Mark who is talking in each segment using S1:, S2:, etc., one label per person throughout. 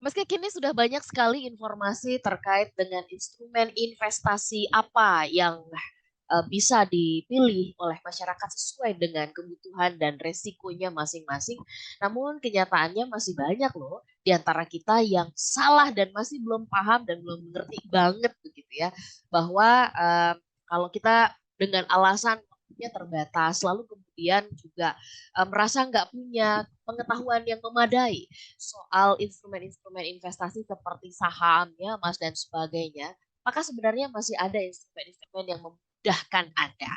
S1: Meski kini sudah banyak sekali informasi terkait dengan instrumen investasi apa yang bisa dipilih oleh masyarakat sesuai dengan kebutuhan dan resikonya masing-masing. Namun kenyataannya masih banyak loh di antara kita yang salah dan masih belum paham dan belum mengerti banget begitu ya bahwa kalau kita dengan alasan waktunya terbatas, lalu kemudian juga merasa nggak punya pengetahuan yang memadai soal instrumen-instrumen investasi seperti saham, ya, Mas, dan sebagainya, maka sebenarnya masih ada instrumen-instrumen yang memudahkan Anda.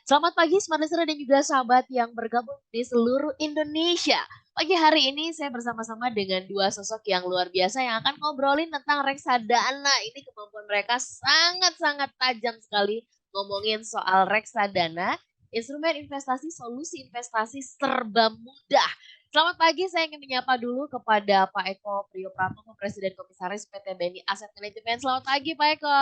S1: Selamat pagi, Smart Listener dan juga sahabat yang bergabung di seluruh Indonesia. Pagi hari ini saya bersama-sama dengan dua sosok yang luar biasa yang akan ngobrolin tentang reksadana. Ini kemampuan mereka sangat-sangat tajam sekali ngomongin soal reksadana, instrumen investasi, solusi investasi serba mudah. Selamat pagi, saya ingin menyapa dulu kepada Pak Eko Priyopratomo, Presiden Komisaris PT BNI Asset Management. Selamat pagi, Pak Eko.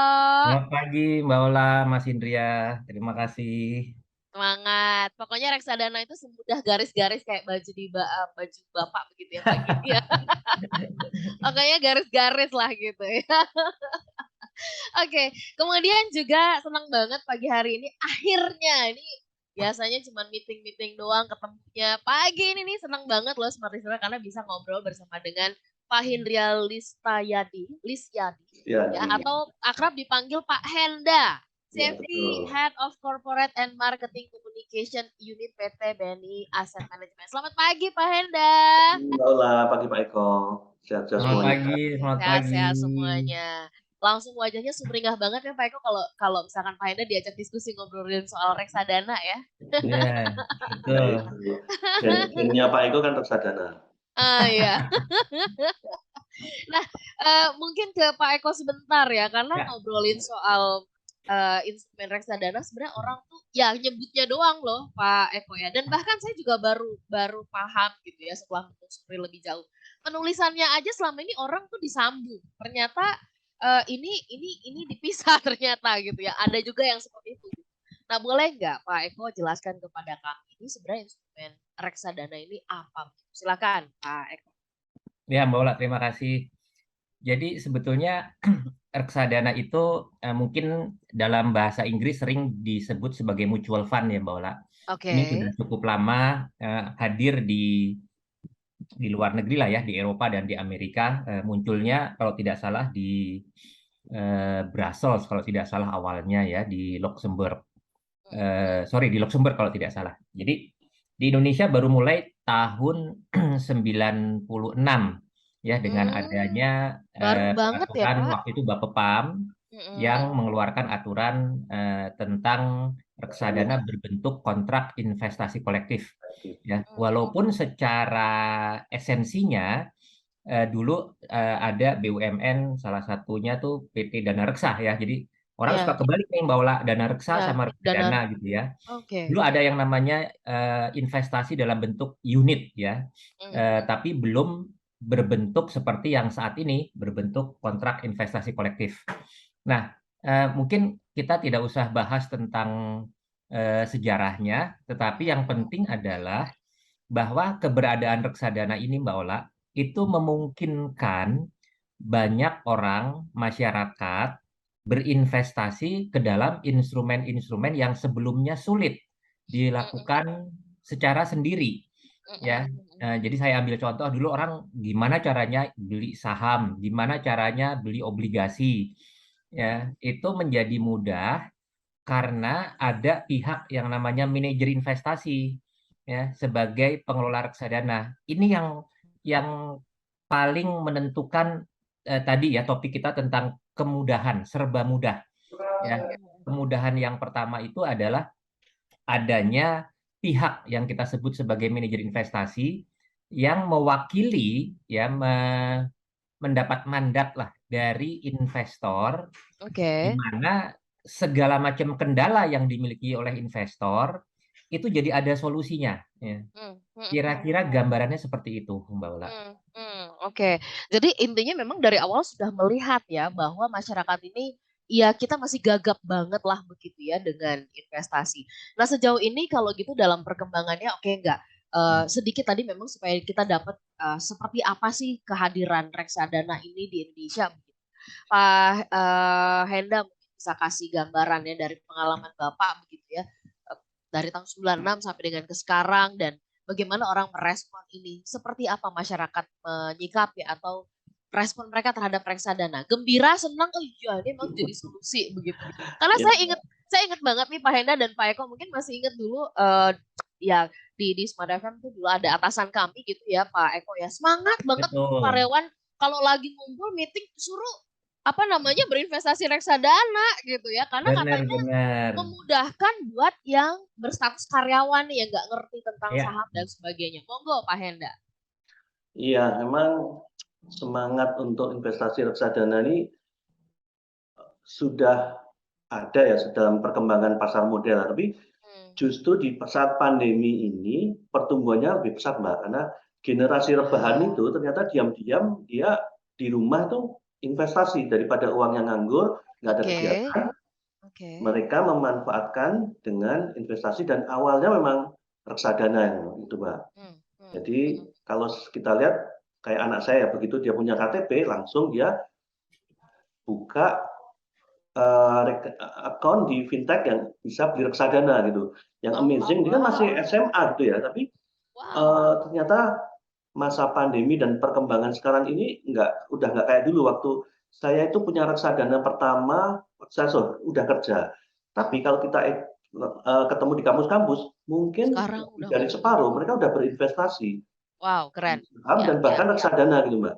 S2: Selamat pagi Mbak Ola, Mas Indria. Terima kasih.
S1: Semangat. Pokoknya reksadana itu semudah garis-garis kayak baju di baju Bapak begitu ya pagi ya. Pokoknya garis-garis lah gitu ya. Oke, kemudian juga senang banget pagi hari ini akhirnya ini biasanya cuma meeting-meeting doang ketemunya. Pagi ini nih senang banget loh Smart Listener karena bisa ngobrol bersama dengan Pak Hindrial Lisyadi
S3: Iya,
S1: ya
S3: iya.
S1: atau akrab dipanggil Pak Henda.
S3: Iya,
S1: CFP
S3: betul.
S1: Head of Corporate and Marketing Communication Unit PT BNI Asset Management. Selamat pagi Pak Henda.
S3: Mbak Ola, pagi Pak Eko. Sehat-sehat
S2: Selamat
S3: semuanya.
S2: pagi, selamat pagi.
S1: Sehat-sehat semuanya. Langsung wajahnya sumringah banget ya Pak Eko kalau kalau misalkan Pak Henda diajak diskusi ngobrolin soal reksadana ya.
S2: Ya,
S3: Nah
S2: betul.
S3: itu, gennya Pak Eko kan reksadana.
S1: Ah ya. Nah, mungkin ke Pak Eko sebentar ya, karena
S2: Ya,
S1: ngobrolin soal instrumen reksadana sebenarnya orang tuh ya nyebutnya doang loh Pak Eko ya. Dan bahkan saya juga baru baru paham gitu ya setelah menelusuri lebih jauh. Penulisannya aja selama ini orang tuh disambung. Ternyata ini dipisah ternyata gitu ya. Ada juga yang seperti itu. Nah, boleh nggak Pak Eko jelaskan kepada kami ini sebenarnya instrumen reksadana ini apa? Silakan Pak Eko.
S2: ya Mbak Ola, terima kasih. Jadi sebetulnya reksadana itu mungkin dalam bahasa Inggris sering disebut sebagai mutual fund ya Mbak Ola.
S1: Oke.
S2: Ini sudah cukup lama hadir di luar negeri lah ya, di Eropa dan di Amerika. Munculnya kalau tidak salah di Brussels kalau tidak salah awalnya ya, di Luxembourg. Sorry, di Luxembourg kalau tidak salah. Jadi di Indonesia baru mulai tahun 96 ya, dengan
S1: Hmm,
S2: adanya
S1: baru banget ya,
S2: peraturan
S1: Pak?
S2: waktu itu Bapepam yang
S1: Mhm.
S2: mengeluarkan aturan tentang reksadana berbentuk kontrak investasi kolektif ya.
S1: Mhm.
S2: Walaupun secara esensinya dulu ada BUMN, salah satunya tuh PT Dana Reksa ya. Jadi orang suka
S1: Iya,
S2: kebalik nih bawa Dana Reksa
S1: iya,
S2: sama
S1: dana
S2: reksadana gitu ya.
S1: oke.
S2: Dulu ada yang namanya investasi dalam bentuk unit ya,
S1: Mhm.
S2: tapi belum berbentuk seperti yang saat ini berbentuk kontrak investasi kolektif. Nah, mungkin kita tidak usah bahas tentang sejarahnya, tetapi yang penting adalah bahwa keberadaan reksadana ini, Mbak Ola, itu memungkinkan banyak orang, masyarakat berinvestasi ke dalam instrumen-instrumen yang sebelumnya sulit
S1: Mhm.
S2: dilakukan secara sendiri, ya.
S1: Mhm.
S2: Jadi saya ambil contoh dulu, orang gimana caranya beli saham, gimana caranya beli obligasi, ya. Itu menjadi mudah karena ada pihak yang namanya manajer investasi ya, sebagai pengelola reksadana. Ini yang paling menentukan tadi ya, topik kita tentang kemudahan, serba mudah ya. Kemudahan yang pertama itu adalah adanya pihak yang kita sebut sebagai manajer investasi yang mewakili ya, mendapat mandat lah dari investor, di
S1: Oke.
S2: mana segala macam kendala yang dimiliki oleh investor itu jadi ada solusinya. Ya.
S1: Mhm. Mhm.
S2: Kira-kira gambarannya seperti itu, Mbak Ola.
S1: Oke. Jadi intinya memang dari awal sudah melihat ya bahwa masyarakat ini ya kita masih gagap banget lah begitu ya dengan investasi. Nah sejauh ini kalau gitu dalam perkembangannya oke enggak? sedikit tadi memang supaya kita dapat seperti apa sih kehadiran reksadana ini di Indonesia. Pak Henda mungkin bisa kasih gambaran ya dari pengalaman Bapak begitu ya, dari tahun 96 sampai dengan ke sekarang, dan bagaimana orang merespon ini, seperti apa masyarakat menyikapi atau respon mereka terhadap reksadana. Gembira, senang, oh iya ini memang jadi solusi begitu. Karena
S3: Ya.
S1: saya ingat banget nih Pak Henda dan Pak Eko mungkin masih ingat dulu ya di Smart FM tuh dulu ada atasan kami gitu ya Pak Eko ya, semangat banget
S2: Betul.
S1: karyawan kalau lagi ngumpul meeting suruh apa namanya berinvestasi reksadana gitu ya, karena katanya
S2: Benar-benar.
S1: memudahkan buat yang berstatus karyawan yang nggak ngerti tentang
S2: Ya,
S1: saham dan sebagainya. Monggo Pak Henda.
S3: Iya, memang semangat untuk investasi reksadana ini sudah ada ya dalam perkembangan pasar modal. Tapi justru di saat pandemi ini pertumbuhannya lebih pesat, Mbak, karena generasi rebahan itu ternyata diam-diam dia di rumah tuh investasi daripada uang yang nganggur, nggak ada
S1: Oke,
S3: kegiatan,
S1: oke.
S3: mereka memanfaatkan dengan investasi dan awalnya memang reksadana itu, Mbak. Jadi kalau kita lihat kayak anak saya begitu dia punya KTP langsung dia buka account di fintech yang bisa beli reksadana gitu. Yang amazing dia kan masih SMA gitu ya, tapi
S1: Wow.
S3: ternyata masa pandemi dan perkembangan sekarang ini udah nggak kayak dulu waktu saya itu punya reksadana pertama saya udah kerja. Tapi kalau kita ketemu di kampus-kampus, mungkin
S1: Sekarang
S3: lebih
S1: udah
S3: dari
S1: ngomongin
S3: separuh
S1: itu.
S3: mereka udah berinvestasi
S1: Wow,
S3: di
S1: keren.
S3: saham
S1: Ya,
S3: dan
S1: ya,
S3: bahkan
S1: ya.
S3: reksadana gitu, Mbak.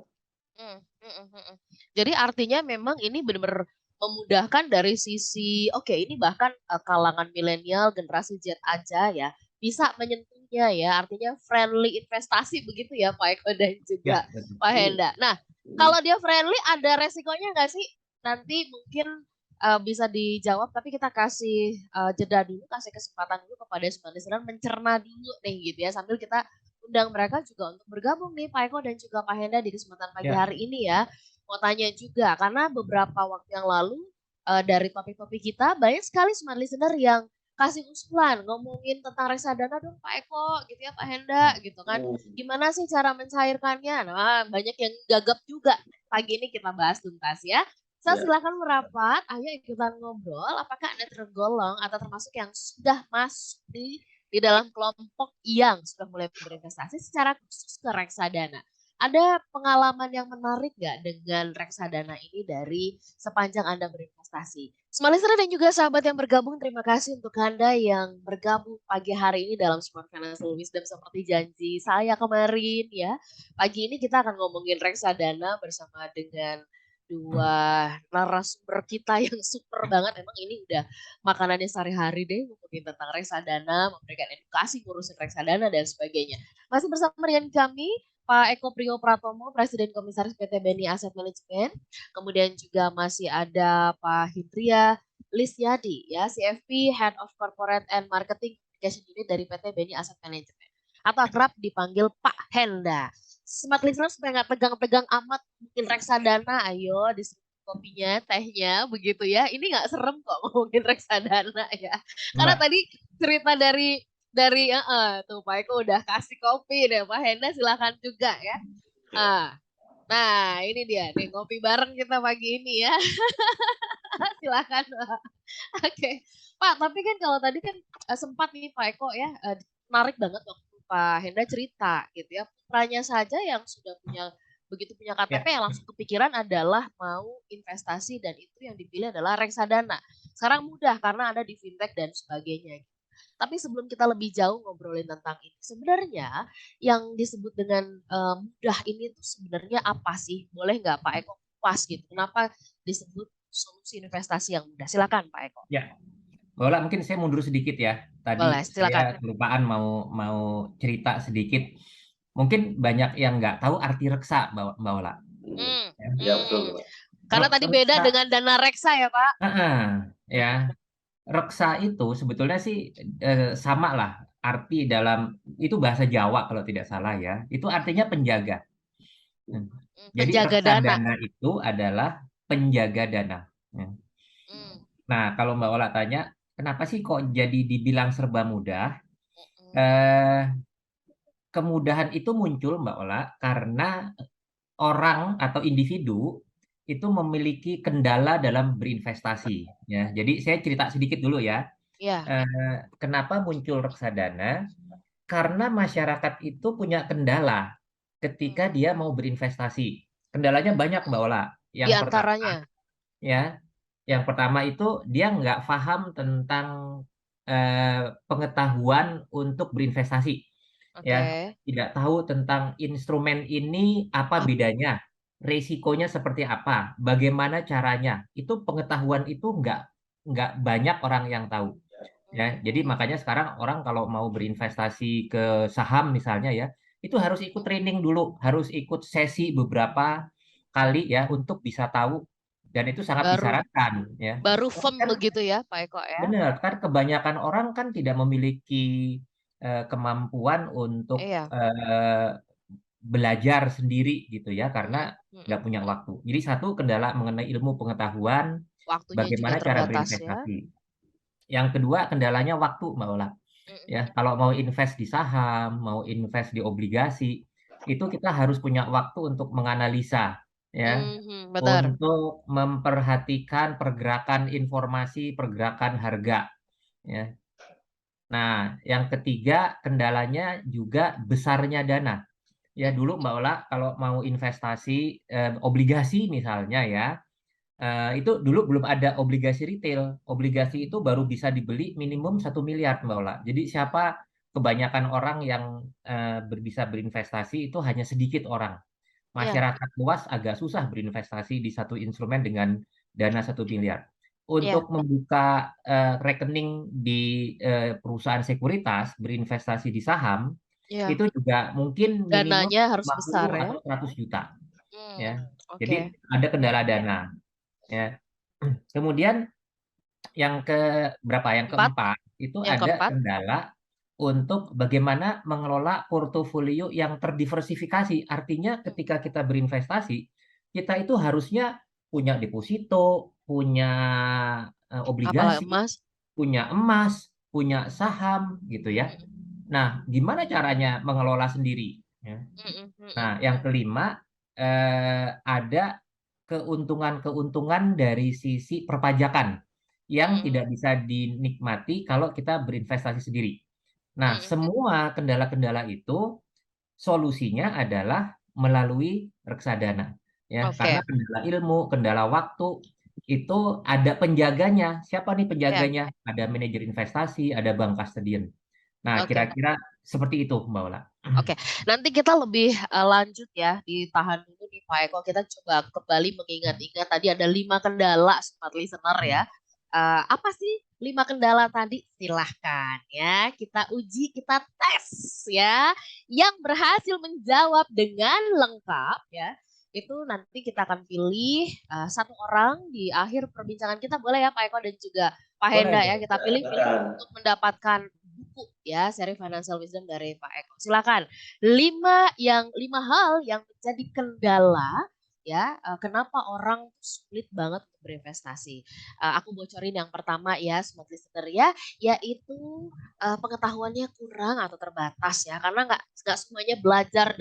S1: Jadi artinya memang ini benar-benar memudahkan dari sisi, oke ini bahkan kalangan milenial generasi Z aja ya bisa menyentuhnya ya, artinya friendly investasi begitu ya Pak Eko dan
S2: ya,
S1: juga
S2: betul.
S1: Pak Henda. Nah, kalau dia friendly ada resikonya nggak sih? Nanti mungkin bisa dijawab, tapi kita kasih jeda dulu, kasih kesempatan dulu kepada semua listener mencerna dulu nih gitu ya, sambil kita undang mereka juga untuk bergabung nih Pak Eko dan juga Pak Henda di kesempatan pagi
S2: Ya,
S1: hari ini ya. Mau tanya juga, karena beberapa waktu yang lalu dari topik-topik kita banyak sekali smart listener yang kasih usulan ngomongin tentang reksadana dong Pak Eko gitu ya Pak Henda gitu kan. Gimana sih cara mencairkannya? Nah, banyak yang gagap juga. Pagi ini kita bahas tuntas ya. Saya
S3: Ya.
S1: silakan merapat, ayo ikutan ngobrol. Apakah Anda tergolong atau termasuk yang sudah masuk di dalam kelompok yang sudah mulai berinvestasi secara khusus ke reksadana? Ada pengalaman yang menarik nggak dengan reksadana ini dari sepanjang Anda berinvestasi? Smart listener dan juga sahabat yang bergabung, terima kasih untuk Anda yang bergabung pagi hari ini dalam Smart Financial Wisdom seperti janji saya kemarin ya. Pagi ini kita akan ngomongin reksadana bersama dengan dua narasumber kita yang super banget. Emang ini udah makanannya sehari-hari deh, ngomongin tentang reksadana, memberikan edukasi, ngurusin reksadana dan sebagainya. Masih bersama dengan kami Pak Eko Priyo Pratomo, Presiden Komisaris PT BNI Asset Management. Kemudian juga masih ada Pak Hindria Lisyadi, ya CFP Head of Corporate and Marketing Communication Unit dari PT BNI Asset Management. Atau akrab dipanggil Pak Henda. Smart listener supaya nggak tegang-tegang amat mungkin reksadana, ayo diserut kopinya, tehnya, begitu ya. Ini nggak serem kok ngomongin reksadana ya. Karena
S2: Mbak.
S1: tadi cerita dari tuh Pak Eko udah kasih kopi deh Pak Henda silakan juga ya. Nah ini dia nih ngopi bareng kita pagi ini ya. Silakan Pak. Oke Pak, tapi kan kalau tadi kan sempat nih Pak Eko ya, menarik banget waktu Pak Henda cerita gitu ya, putranya saja yang sudah begitu punya KTP
S2: Ya,
S1: yang langsung kepikiran adalah mau investasi, dan itu yang dipilih adalah reksadana. Sekarang mudah karena ada di fintech dan sebagainya. Tapi sebelum kita lebih jauh ngobrolin tentang ini, sebenarnya yang disebut dengan mudah ini tuh sebenarnya apa sih? Boleh nggak Pak Eko pas gitu? Kenapa disebut solusi investasi yang mudah? Silakan Pak Eko.
S2: ya. Bola mungkin saya mundur sedikit ya.
S1: Boleh,
S2: Tadi
S1: silakan.
S2: saya kelupaan mau cerita sedikit. Mungkin banyak yang nggak tahu arti reksa, Mbak Ola.
S1: Hmm,
S2: Ya.
S3: Ya betul,
S1: hmm.
S3: Mbak.
S1: Karena tadi beda
S2: Reksa,
S1: dengan dana reksa ya Pak.
S2: ya. Reksa itu sebetulnya sih sama lah arti dalam itu bahasa Jawa kalau tidak salah ya. Itu artinya penjaga. Hmm. Jadi
S1: Penjaga dana.
S2: reksadana itu adalah penjaga dana. Ya.
S1: Hmm,
S2: Nah, kalau Mbak Ola tanya, kenapa sih kok jadi dibilang serba mudah?
S1: hmm,
S2: Eh, kemudahan itu muncul Mbak Ola karena orang atau individu itu memiliki kendala dalam berinvestasi ya. Jadi saya cerita sedikit dulu ya.
S1: Ya.
S2: Kenapa muncul reksadana? Karena masyarakat itu punya kendala ketika dia mau berinvestasi. Kendalanya banyak Mbak Ola.
S1: Di
S2: Yang pertama
S1: antaranya.
S2: ya, yang pertama itu dia nggak paham tentang pengetahuan untuk berinvestasi. Ya,
S1: Oke.
S2: tidak tahu tentang instrumen ini apa bedanya, resikonya seperti apa, bagaimana caranya. Itu pengetahuan itu nggak banyak orang yang tahu. Ya, jadi makanya sekarang orang kalau mau berinvestasi ke saham misalnya ya, itu harus ikut training dulu, harus ikut sesi beberapa kali ya untuk bisa tahu dan itu sangat
S1: Baru
S2: disarankan ya.
S1: baru
S2: Tapi
S1: firm
S2: kan
S1: begitu ya, Pak Eko ya?
S2: benar kan kebanyakan orang kan tidak memiliki kemampuan untuk
S1: Iya.
S2: belajar sendiri gitu ya
S1: Mhm,
S2: karena
S1: mhm.
S2: nggak punya waktu. Jadi satu kendala mengenai ilmu pengetahuan,
S1: Waktunya juga
S2: bagaimana cara
S1: terbatas ya?
S2: berinvestasi. Yang kedua kendalanya waktu Mbak Ola. Ya,
S1: Mhm.
S2: kalau mau invest di saham, mau invest di obligasi, itu kita harus punya waktu untuk menganalisa, ya,
S1: Benar.
S2: untuk memperhatikan pergerakan informasi, pergerakan harga, ya. Nah, yang ketiga kendalanya juga besarnya dana. Ya, dulu Mbak Ola kalau mau investasi obligasi misalnya ya, itu dulu belum ada obligasi retail. Obligasi itu baru bisa dibeli minimum 1 miliar, Mbak Ola. Jadi siapa kebanyakan orang yang bisa berinvestasi itu hanya sedikit orang.
S1: Iya,
S2: Masyarakat luas agak susah berinvestasi di satu instrumen dengan dana 1 miliar.
S1: iya,
S2: Untuk membuka rekening di perusahaan sekuritas, berinvestasi di saham,
S1: iya.
S2: itu juga mungkin minimum
S1: Dananya harus besar
S2: 50
S1: ya?
S2: atau 100 juta. Ya.
S1: Oke.
S2: Jadi ada kendala dana. Ya. Kemudian yang ke berapa? Yang
S1: 4,
S2: keempat itu
S1: yang
S2: ada
S1: keempat.
S2: kendala untuk bagaimana mengelola portofolio yang terdiversifikasi. Artinya ketika kita berinvestasi, kita itu harusnya punya deposito, punya
S1: Apalagi
S2: obligasi,
S1: emas.
S2: punya emas, punya saham gitu ya. Nah, gimana caranya mengelola sendiri? Ya.
S1: Mhm, mhm.
S2: Nah, yang kelima ada keuntungan-keuntungan dari sisi perpajakan yang
S1: Mhm,
S2: tidak bisa dinikmati kalau kita berinvestasi sendiri. Nah,
S1: mhm.
S2: semua kendala-kendala itu solusinya adalah melalui reksadana. Ya, karena
S1: Oke.
S2: kendala ilmu, kendala waktu itu ada penjaganya. Siapa nih
S1: Ya,
S2: penjaganya? Ada manajer investasi, ada bank custodian. Nah,
S1: oke.
S2: kira-kira seperti itu, Mbak Ola.
S1: Oke, nanti kita lebih, lanjut ya, ditahan dulu nih Pak Eko, kita coba kembali mengingat-ingat tadi ada 5 kendala Smart Listener ya. Apa sih 5 kendala tadi? Silahkan ya, kita uji, kita tes ya. Yang berhasil menjawab dengan lengkap ya, itu nanti kita akan pilih, 1 orang di akhir perbincangan kita boleh ya Pak Eko dan juga Pak
S2: Boleh,
S1: Henda ya,
S2: boleh.
S1: kita pilih-pilih
S3: Silakan.
S1: untuk mendapatkan buku ya, seri Financial Wisdom dari Pak Eko. Silakan. 5 hal yang menjadi kendala ya, kenapa orang sulit banget untuk berinvestasi. Aku bocorin yang pertama ya, smart listener ya, yaitu pengetahuannya kurang atau terbatas ya, karena nggak semuanya belajar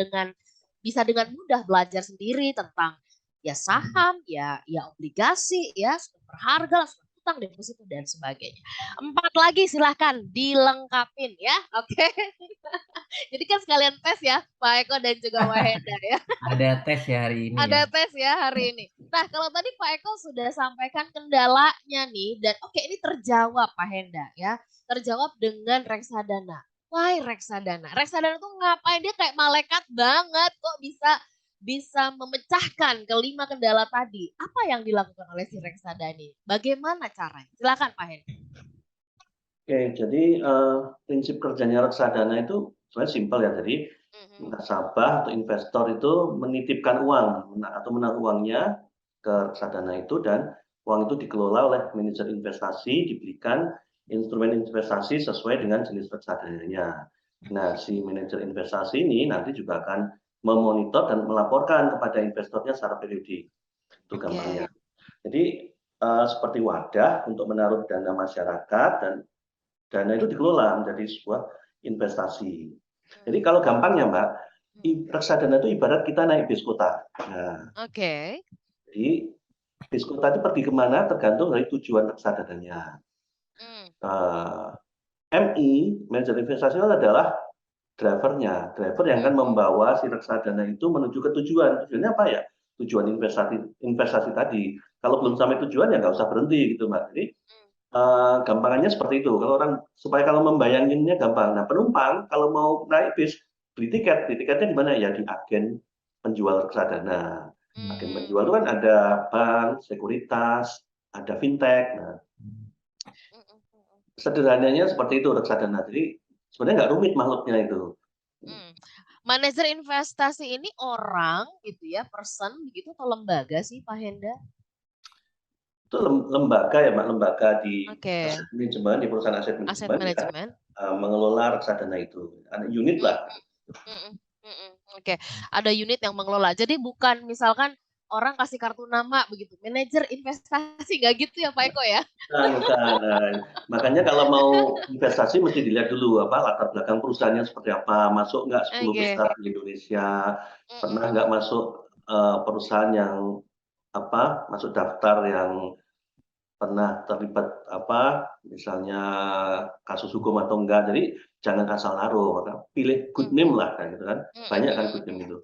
S1: bisa dengan mudah belajar sendiri tentang ya saham, ya obligasi, ya sumber berharga, sumber utang, deposito dan sebagainya. 4 lagi silahkan dilengkapin ya, oke. Jadi kan sekalian tes ya, Pak Eko dan juga Pak Henda ya.
S2: Ada tes ya hari ini ya.
S1: Ada tes ya hari ini. Nah, kalau tadi Pak Eko sudah sampaikan kendalanya nih, dan oke ini terjawab Pak Henda ya. Terjawab dengan reksadana. Why reksadana? Reksadana tuh ngapain? Dia kayak malaikat banget kok bisa bisa memecahkan kelima kendala tadi. Apa yang dilakukan oleh si reksadana ini? Bagaimana caranya? Silakan Pak Henda.
S3: Oke, jadi prinsip kerjanya reksadana itu sebenarnya simpel ya. Jadi
S1: Mhm.
S3: nasabah atau investor itu menitipkan uang atau menaruh uangnya ke reksadana itu dan uang itu dikelola oleh manajer investasi, diberikan instrumen investasi sesuai dengan jenis reksadananya. Nah, si manajer investasi ini nanti juga akan memonitor dan melaporkan kepada investornya secara periodik. Itu gampangnya.
S1: Oke.
S3: Jadi seperti wadah untuk menaruh dana masyarakat dan dana itu dikelola menjadi sebuah investasi. Jadi kalau gampangnya Mbak, reksadana itu ibarat kita naik bis kota. Nah,
S1: Oke.
S3: jadi bis kota itu pergi kemana tergantung dari tujuan reksadananya. MI, manajer investasi itu adalah drivernya, driver yang akan membawa si reksadana itu menuju ke tujuan. Tujuannya apa ya? Tujuan investasi tadi. Kalau belum sampai tujuan ya nggak usah berhenti gitu Mbak. Jadi gampangannya seperti itu. Kalau orang supaya kalau membayanginnya gampang. Nah penumpang kalau mau naik bis beli tiket, di tiketnya di mana ya di agen penjual reksadana. Agen penjual itu kan ada bank, sekuritas, ada fintech. Nah, sederhananya seperti itu reksadana. Jadi sebenarnya nggak rumit makhluknya itu.
S1: Manajer investasi ini orang gitu ya, person begitu atau lembaga sih Pak Henda?
S3: Itu lembaga ya Mbak, lembaga di
S1: Oke.
S3: aset manajemen, di perusahaan aset
S1: Aset
S3: manajemen ya,
S1: manajemen.
S3: mengelola reksadana itu. Ada unit lah.
S1: Oke, ada unit yang mengelola. Jadi bukan misalkan orang kasih kartu nama begitu, manajer investasi nggak gitu ya Pak Eko ya?
S3: Bukan. Nah, makanya kalau mau investasi mesti dilihat dulu apa latar belakang perusahaannya seperti apa, masuk nggak 10
S1: Oke.
S3: besar di Indonesia, pernah nggak masuk perusahaan yang apa masuk daftar yang pernah terlibat apa misalnya kasus hukum atau enggak. Jadi jangan asal naruh, maka pilih good name lah kan gitu kan. Banyak kan good name itu.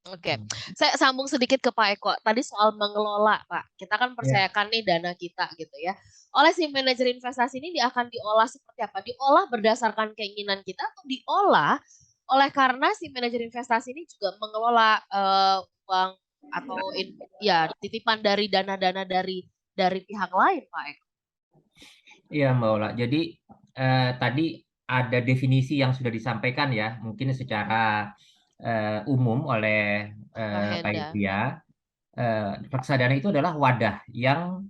S1: Oke, saya sambung sedikit ke Pak Eko. Tadi soal mengelola, Pak. Kita kan
S2: Ya.
S1: percayakan nih dana kita gitu ya. Oleh si manajer investasi ini dia akan diolah seperti apa? Diolah berdasarkan keinginan kita atau diolah oleh karena si manajer investasi ini juga mengelola uang atau ya titipan dari dana-dana dari pihak lain, Pak Eko.
S2: Iya Mbak Ola. Jadi tadi ada definisi yang sudah disampaikan ya, mungkin secara umum oleh
S1: Pak
S2: Pak
S1: Henda.
S2: Ilya. Reksadana itu adalah wadah yang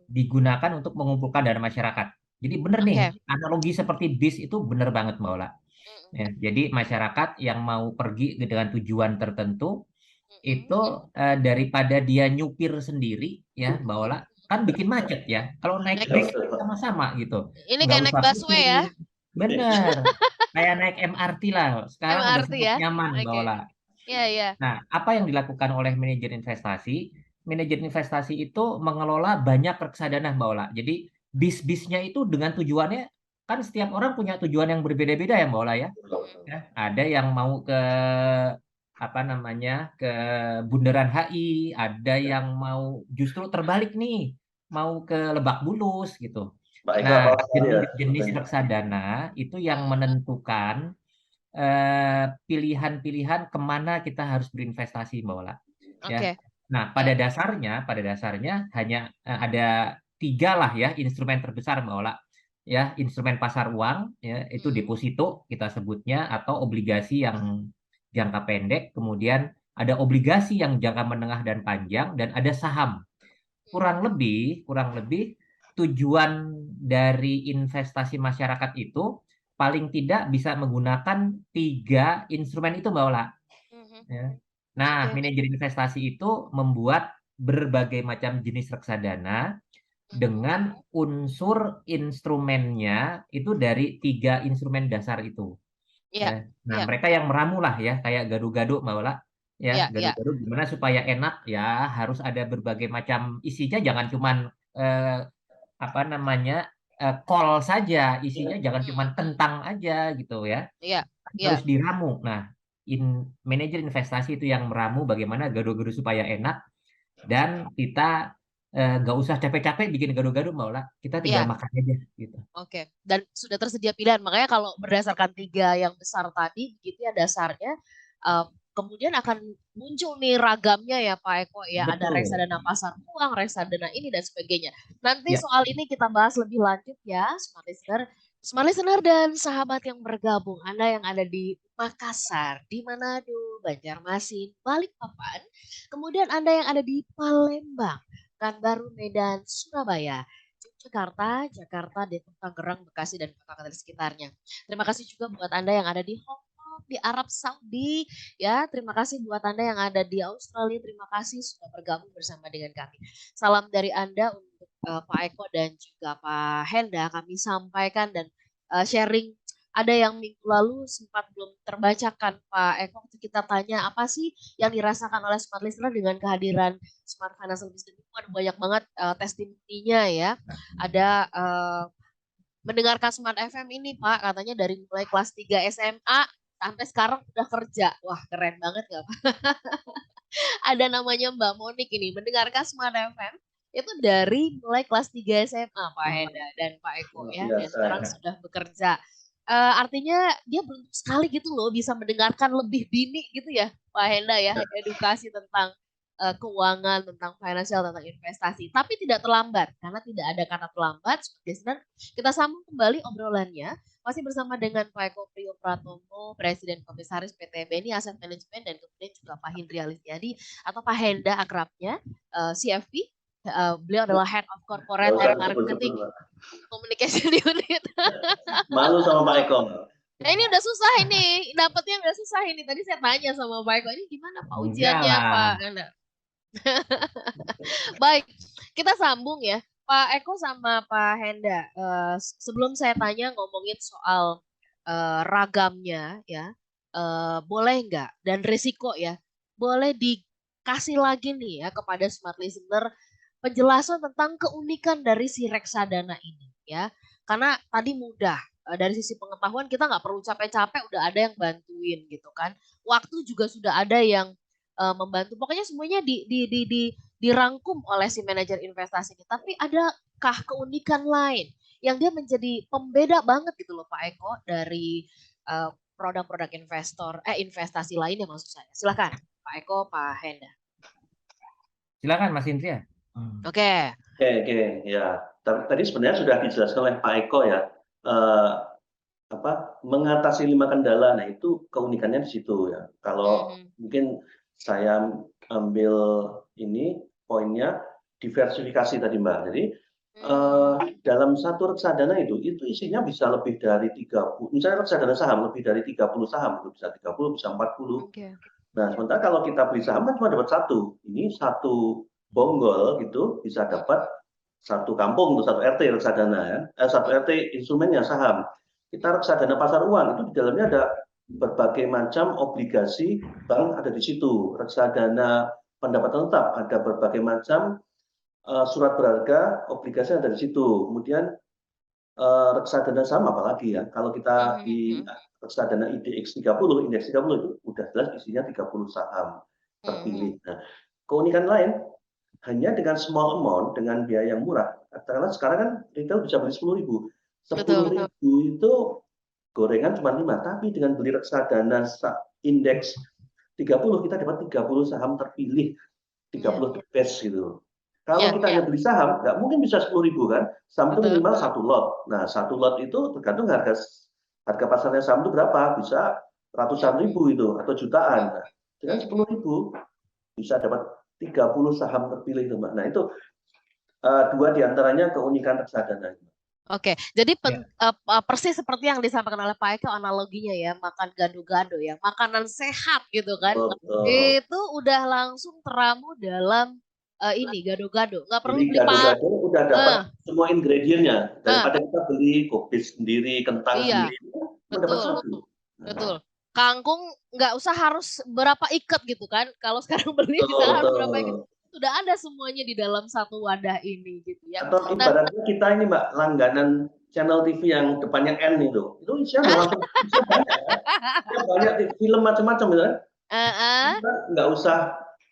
S2: digunakan untuk mengumpulkan dana masyarakat. Jadi benar nih, analogi seperti bis itu benar banget Mbak Ola. Ya, jadi masyarakat yang mau pergi dengan tujuan tertentu itu daripada dia nyupir sendiri ya Mbak Ola, kan bikin macet ya. Kalau naik bis sama-sama gitu,
S1: Ini
S2: nggak
S1: kayak naik
S2: usah
S1: busway ya?
S2: pusing. Bener, kayak naik MRT lah. Sekarang udah
S1: MRT
S2: sangat
S1: ya?
S2: nyaman Mbak
S1: Oke.
S2: Ola.
S1: Iya, iya.
S2: Nah, apa yang dilakukan oleh manajer investasi? Manajer investasi itu mengelola banyak reksadana, Mbak Ola. Jadi bis-bisnya itu dengan tujuannya, kan setiap orang punya tujuan yang berbeda-beda ya, Mbak Ola ya. Ya, ada yang mau ke apa namanya ke Bundaran HI, ada yang mau justru terbalik nih, mau ke Lebak Bulus gitu.
S3: Mbak Eko
S2: Nah,
S3: apa ya?
S2: jenis reksadana itu yang menentukan pilihan-pilihan kemana kita harus berinvestasi, Mbak Ola. Ya.
S1: Oke.
S2: Nah, pada dasarnya hanya ada tiga lah ya instrumen terbesar, Mbak Ola. Ya, instrumen pasar uang, ya, itu deposito kita sebutnya atau obligasi yang jangka pendek, kemudian ada obligasi yang jangka menengah dan panjang, dan ada saham. Kurang lebih tujuan dari investasi masyarakat itu paling tidak bisa menggunakan tiga instrumen itu, Mbak Ola. Ya. Nah,
S1: Oke.
S2: manajer investasi itu membuat berbagai macam jenis reksadana dengan unsur instrumennya itu dari tiga instrumen dasar itu.
S1: Iya,
S2: Ya. Nah,
S1: iya,
S2: mereka yang meramu lah ya, kayak gado-gado, Mbak Ola. Ya,
S1: iya, iya.
S2: gado-gado gimana supaya enak ya harus ada berbagai macam isinya, jangan cuman eh, apa namanya call saja, isinya jangan cuman tentang aja gitu ya.
S1: Iya, iya.
S2: Harus diramu. Nah, manajer investasi itu yang meramu bagaimana gado-gado supaya enak dan kita nggak usah capek-capek bikin gado-gado Mbak Ola. Kita tinggal
S1: Iya.
S2: makan aja gitu.
S1: Oke, dan sudah tersedia pilihan. Makanya kalau berdasarkan tiga yang besar tadi, begitu ya dasarnya, kemudian akan muncul nih ragamnya ya Pak Eko ya. Ada
S2: Betul.
S1: reksadana pasar uang, reksadana ini dan sebagainya. Nanti
S2: Ya.
S1: soal ini kita bahas lebih lanjut ya, Smart Listener dan sahabat yang bergabung. Anda yang ada di Makassar, di Manado, Banjarmasin, Balikpapan, kemudian Anda yang ada di Palembang, Pekanbaru, Medan, Surabaya. Jakarta, Depok, Tangerang, Bekasi, dan kota-kota di sekitarnya. Terima kasih juga buat Anda yang ada di Hong Kong, di Arab Saudi, ya. Terima kasih buat Anda yang ada di Australia. Terima kasih sudah bergabung bersama dengan kami. Salam dari Anda untuk Pak Eko dan juga Pak Henda. Kami sampaikan dan sharing ada yang minggu lalu sempat belum terbacakan Pak Eko, waktu kita tanya apa sih yang dirasakan oleh smart listener dengan kehadiran Smart Financial Business Group. Ada banyak banget testimoninya ya. Ada mendengarkan Smart FM ini Pak, katanya dari mulai kelas 3 SMA sampai sekarang udah kerja. Wah, keren banget nggak Pak? Ada namanya Mbak Monik ini, mendengarkan Smart FM itu dari mulai kelas 3 SMA Pak Henda dan Pak Eko
S3: Luar
S1: ya, dan
S3: biasa
S1: sekarang
S3: ya.
S1: sudah bekerja. Artinya dia beruntung sekali gitu loh bisa mendengarkan lebih dini gitu ya Pak Henda ya, edukasi tentang keuangan, tentang finansial, tentang investasi. Tapi tidak terlambat, karena tidak ada kata terlambat. Seperti kita sambung kembali obrolannya, masih bersama dengan Pak Eko Priyo Pratomo, Presiden Komisaris PT BNI Asset Management, dan kemudian juga Pak Hindri Alistiadi, atau Pak Henda akrabnya, CFP. Beliau adalah Head of
S3: Nggak
S1: Corporate
S3: usah
S1: and
S3: disebut-sebut,
S1: Marketing
S3: Pak.
S1: Communication Unit.
S3: Malu sama Pak Eko.
S1: Nah ini udah susah ini, dapetnya udah susah ini. Tadi saya tanya sama Pak Eko, ini gimana Pak
S2: Enggak
S1: ujiannya Pak?
S2: lah.
S1: Nah, baik, kita sambung ya. Pak Eko sama Pak Henda. Sebelum saya tanya ngomongin soal ragamnya ya, boleh nggak dan risiko ya, boleh dikasih lagi nih ya kepada smart listener penjelasan tentang keunikan dari si reksadana ini ya. Karena tadi mudah dari sisi pengetahuan kita nggak perlu capek-capek, udah ada yang bantuin gitu kan. Waktu juga sudah ada yang membantu. Pokoknya semuanya dirangkum oleh si manajer investasi ini. Tapi adakah keunikan lain yang dia menjadi pembeda banget gitu loh Pak Eko dari produk-produk investasi lainnya maksud saya. Silakan Pak Eko, Pak Henda.
S2: Silakan Mas Indri ya.
S1: Oke.
S3: Oke, ya. Tadi sebenarnya sudah dijelaskan oleh Pak Eko ya. Eh, mengatasi 5 kendala. Nah, itu keunikannya di situ ya. Kalau mungkin saya ambil ini poinnya diversifikasi tadi Mbak. Jadi dalam satu reksadana itu isinya bisa lebih dari 30. Misalnya reksadana saham lebih dari 30 saham, itu bisa 30, bisa 40. Nah, sementara kalau kita beli saham kan cuma dapat satu. Ini satu bonggol gitu bisa dapat satu kampung untuk satu RT reksadana ya. Satu RT instrumennya saham. Kita reksadana pasar uang itu di dalamnya ada berbagai macam obligasi bank ada di situ. Reksadana pendapatan tetap ada berbagai macam surat berharga obligasi ada di situ. Kemudian reksadana saham apalagi ya. Kalau kita di reksadana IDX 30, indeks 30 itu udah jelas isinya 30 saham terpilih. Nah, keunikan lain hanya dengan small amount, dengan biaya yang murah. Karena sekarang kan retail bisa beli 10.000. 10.000 itu gorengan cuma 5, tapi dengan beli reksadana indeks 30 kita dapat 30 saham terpilih, 30 the best gitu. Kalau kita hanya beli saham, nggak mungkin bisa 10.000 kan? Saham itu minimal satu lot. Nah, satu lot itu tergantung harga pasarnya saham itu berapa, bisa ratusan ribu itu atau jutaan. Nah, dengan 10.000 bisa dapat 30 saham terpilih itu Mbak. Nah, itu dua diantaranya keunikan reksadana.
S1: Oke, jadi persis seperti yang disampaikan oleh Pak Eko analoginya ya, makan gado-gado ya, makanan sehat gitu kan.
S3: Betul.
S1: Itu udah langsung teramu dalam ini gado-gado, nggak perlu beli
S3: gado-gado udah dapat semua ingredientnya daripada kita beli kopi sendiri, kentang sendiri, mendapat satu.
S1: Betul. Kangkung nggak usah harus berapa ikat gitu kan. Kalau sekarang beli bisa harus berapa ikat. Sudah ada semuanya di dalam satu wadah ini gitu ya.
S3: Atau ibaratnya kita ini Mbak, langganan channel TV yang depannya N itu isinya udah langsung bisa banyak ya. Banyak film macam-macam gitu kan. Kita nggak usah,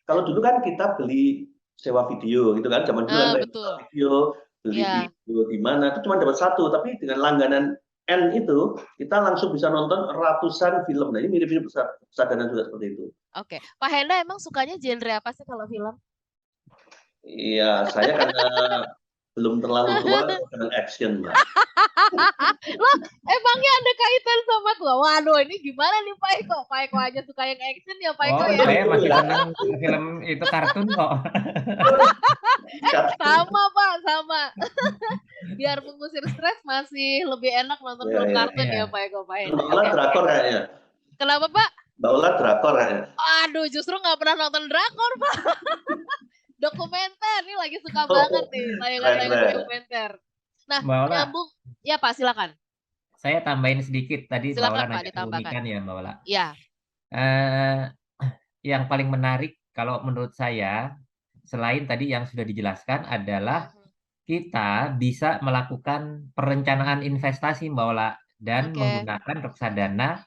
S3: kalau dulu kan kita beli sewa video gitu kan, zaman dulu kan sewa video, beli video di mana itu cuma dapat satu, tapi dengan langganan N itu kita langsung bisa nonton ratusan film. Nah, ini mirip-mirip reksadana juga seperti itu.
S1: Oke, Pak Henda emang sukanya genre apa sih kalau film?
S3: Iya, saya karena belum terlalu tua dengan action, Mbak.
S1: Loh, emangnya ada kaitan sama tua? Waduh, ini gimana nih Pak Eko? Pak Eko aja suka yang action ya Pak Eko ya?
S2: Saya masih senang film itu kartun kok.
S1: Sama Pak, sama. Biar mengusir stres masih lebih enak nonton film kartun ya Pak Eko.
S3: Mbak Ola drakor kayaknya.
S1: Kenapa Pak?
S3: Mbak Ola drakor kayaknya.
S1: Aduh, justru nggak pernah nonton drakor Pak. Dokumenter, ini lagi suka banget nih tayangan-tayangan dokumenter. Nah, nyambung. Ya Pak, silakan.
S2: saya tambahin sedikit tadi Mbak Ola
S1: Silakan Pak
S2: nanya
S1: ditambahkan.
S2: keunikan ya Mbak Ola.
S1: Ya.
S2: Eh, yang paling menarik kalau menurut saya, selain tadi yang sudah dijelaskan adalah kita bisa melakukan perencanaan investasi Mbak Ola dan
S1: Oke.
S2: menggunakan reksadana